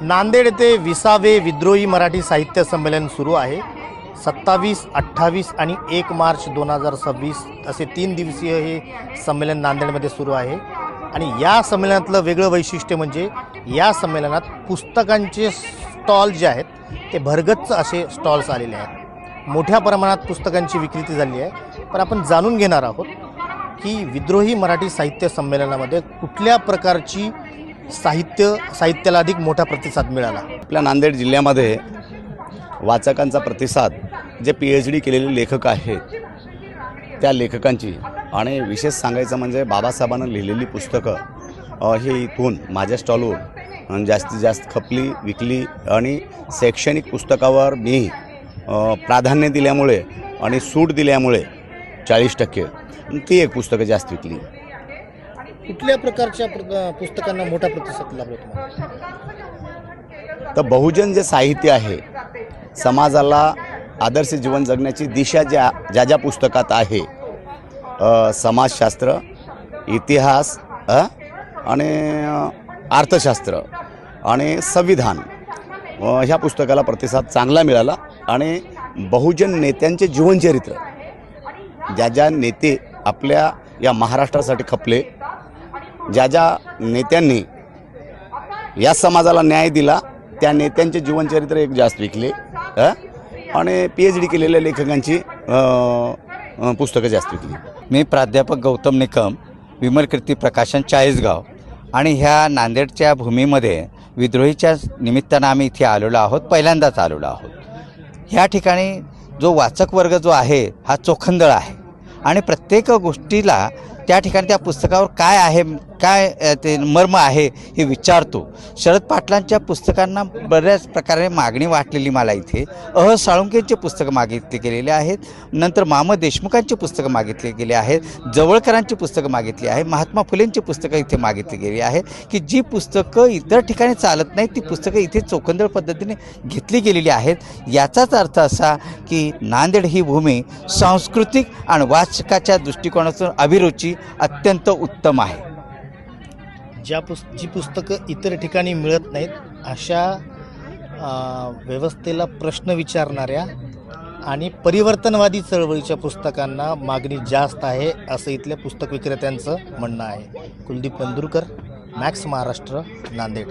नांदेड येथे 20वे विद्रोही मराठी साहित्य संमेलन सुरू आहे। 27, 28 आणि 1 मार्च 2026 असे 3 दिवसीय हे संमेलन नांदेडमध्ये सुरू आहे। आणि या संमेलनातलं वेगळं वैशिष्ट्य म्हणजे या संमेलनात पुस्तकांचे स्टॉल जे आहेत ते भरगच्च असे स्टॉल्स आलेले आहेत। मोठ्या प्रमाणात पुस्तकांची विक्री झाली आहे। पण आपण जाणून घेणार आहोत की विद्रोही मराठी साहित्य संमेलनामध्ये कुठल्या प्रकारची साहित्याला अधिक मोठा प्रतिसाद मिळाला। आपल्या नांदेड जिल्ह्यामध्ये वाचकांचा प्रतिसाद जे PhD केलेले लेखक आहेत त्या लेखकांची आणि विशेष सांगायचं म्हणजे बाबासाहेबांना लिहिलेली पुस्तकं हे इथून माझ्या स्टॉलवर जास्तीत जास्त खपली विकली आणि शैक्षणिक पुस्तकावर मी प्राधान्य दिल्यामुळे आणि सूट दिल्यामुळे 40% ती एक पुस्तकं जास्त विकली। कुठल्या प्रकारच्या पुस्तकांना मोठा प्रतिसाद लाभला तुम्हाला? तर बहुजन जे साहित्य आहे समाजाला आदर्श जीवन जगण्याची दिशा ज्या पुस्तकात आहे समाजशास्त्र, इतिहास आणि अर्थशास्त्र आणि संविधान ह्या पुस्तकाला प्रतिसाद चांगला मिळाला। आणि बहुजन नेत्यांचे जीवनचरित्र ज्या नेते आपल्या या महाराष्ट्रासाठी खपले, ज्या नेत्यांनी या समाजाला न्याय दिला त्या नेत्यांचे जीवनचरित्र एक जास्त विकले आणि PhD केलेल्या लेखकांची पुस्तकं जास्त विकली। मी प्राध्यापक गौतम निकम, विमलकीर्ती प्रकाशन चाळीसगाव आणि ह्या नांदेडच्या भूमीमध्ये विद्रोहीच्या निमित्तानं आम्ही इथे आलेलो आहोत, पहिल्यांदाच आलेलो आहोत। ह्या ठिकाणी जो वाचक वर्ग जो आहे हा चोखंदळ आहे आणि प्रत्येक गोष्टीला त्या ठिकाणी त्या पुस्तकावर काय आहे, काय ते मर्म आहे हे विचारतो। शरद पाटलांच्या पुस्तकांना बऱ्याच प्रकारे मागणी वाटलेली मला इथे। साळुंखेंचे पुस्तकं मागितले गेलेले आहेत, नंतर मामा देशमुखांची पुस्तकं मागितली गेली आहेत, जवळकरांची पुस्तकं मागितली आहे, महात्मा फुलेंची पुस्तकं इथे मागितली गेली आहेत की जी पुस्तकं इतर ठिकाणी चालत नाहीत ती पुस्तकं इथे चोखंदळ पद्धतीने घेतली गेलेली आहेत। याचाच अर्थ असा की नांदेड ही भूमी सांस्कृतिक आणि वाचकाच्या दृष्टिकोनातून अभिरुची अत्यंत उत्तम आहे। जी पुस्तकं इतर ठिकाणी मिळत नाहीत अशा व्यवस्थेला प्रश्न विचारणाऱ्या आणि परिवर्तनवादी चळवळीच्या पुस्तकांना मागणी जास्त आहे असं इथल्या पुस्तक विक्रेत्यांचं म्हणणं आहे। कुलदीप पंदुरकर, मॅक्स महाराष्ट्र, नांदेड।